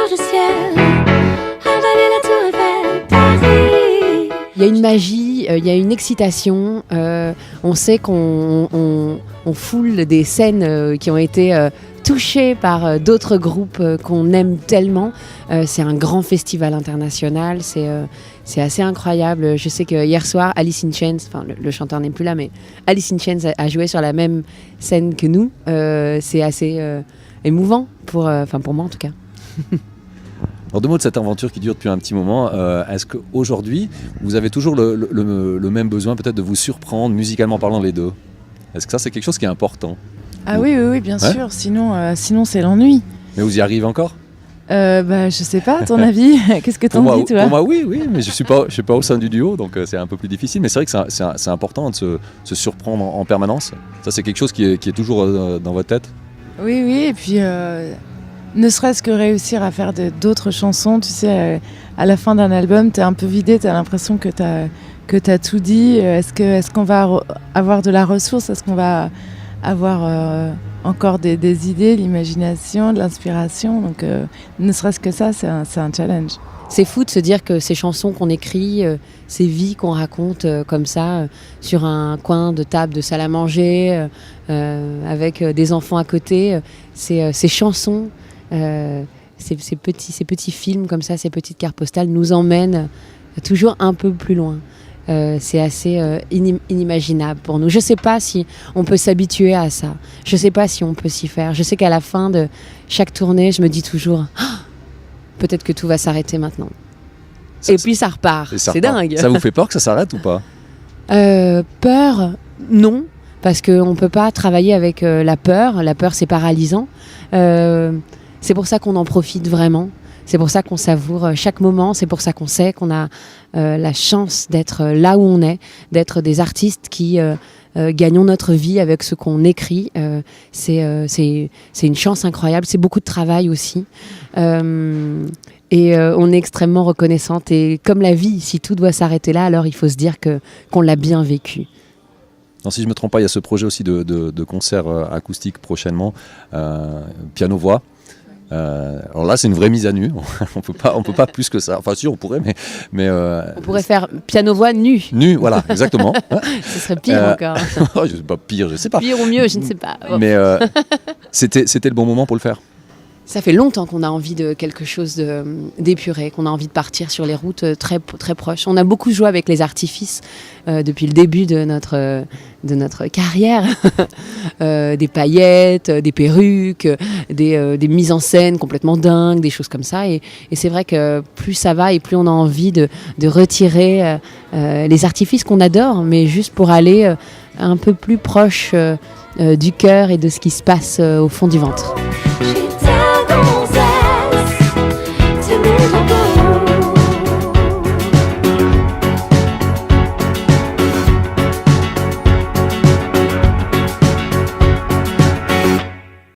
du ciel, regardez la tour Eiffel, Paris. Il y a une magie, il y a une excitation. On sait qu'on foule des scènes qui ont été touchées par d'autres groupes qu'on aime tellement. C'est un grand festival international. C'est assez incroyable. Je sais que hier soir, Alice in Chains, enfin le chanteur n'est plus là, mais Alice in Chains a joué sur la même scène que nous. C'est assez émouvant pour moi en tout cas. Alors, deux mots de cette aventure qui dure depuis un petit moment. Est-ce qu'aujourd'hui, vous avez toujours le même besoin peut-être de vous surprendre, musicalement parlant, les deux? Est-ce que ça, c'est quelque chose qui est important? Ah oui, bien sûr. Sinon, c'est l'ennui. Mais vous y arrivez encore? Je sais pas, à ton avis, qu'est-ce que t'en dis, toi? Pour moi, oui, mais je suis pas au sein du duo, donc c'est un peu plus difficile. Mais c'est vrai que c'est important de se surprendre en permanence. Ça, c'est quelque chose qui est toujours dans votre tête? Oui, et puis ne serait-ce que réussir à faire d'autres chansons, tu sais, à la fin d'un album, t'es un peu vidé, t'as l'impression que t'as tout dit. Est-ce qu'on va avoir de la ressource? Est-ce qu'on va avoir encore des idées, de l'imagination, de l'inspiration? Donc ne serait-ce que ça, c'est un challenge. C'est fou de se dire que ces chansons qu'on écrit, ces vies qu'on raconte comme ça, sur un coin de table de salle à manger, avec des enfants à côté, ces chansons, ces petits films comme ça, ces petites cartes postales nous emmènent toujours un peu plus loin. C'est assez inimaginable pour nous. Je ne sais pas si on peut s'habituer à ça. Je ne sais pas si on peut s'y faire. Je sais qu'à la fin de chaque tournée, je me dis toujours peut-être que tout va s'arrêter maintenant. Et puis ça repart. C'est dingue. Ça vous fait peur que ça s'arrête ou pas? Peur, non. Parce qu'on ne peut pas travailler avec la peur. La peur, c'est paralysant. C'est pour ça qu'on en profite vraiment. C'est pour ça qu'on savoure chaque moment. C'est pour ça qu'on sait qu'on a la chance d'être là où on est, d'être des artistes qui gagnons notre vie avec ce qu'on écrit. C'est une chance incroyable. C'est beaucoup de travail aussi. Et on est extrêmement reconnaissante. Et comme la vie, si tout doit s'arrêter là, alors il faut se dire qu'on l'a bien vécu. Non, si je ne me trompe pas, il y a ce projet aussi de concert acoustique prochainement, piano-voix. Alors là, c'est une vraie mise à nu. on peut pas plus que ça. Enfin, si, on pourrait, mais on pourrait faire piano-voix nu. Nu, voilà, exactement. Ce serait pire encore. Je sais pas, pire, je sais pas. Pire ou mieux, je ne sais pas. Mais c'était le bon moment pour le faire. Ça fait longtemps qu'on a envie de quelque chose d'épuré, qu'on a envie de partir sur les routes très, très proches. On a beaucoup joué avec les artifices depuis le début de notre carrière. Des paillettes, des perruques, des mises en scène complètement dingues, des choses comme ça. Et c'est vrai que plus ça va et plus on a envie de retirer les artifices qu'on adore, mais juste pour aller un peu plus proche du cœur et de ce qui se passe au fond du ventre.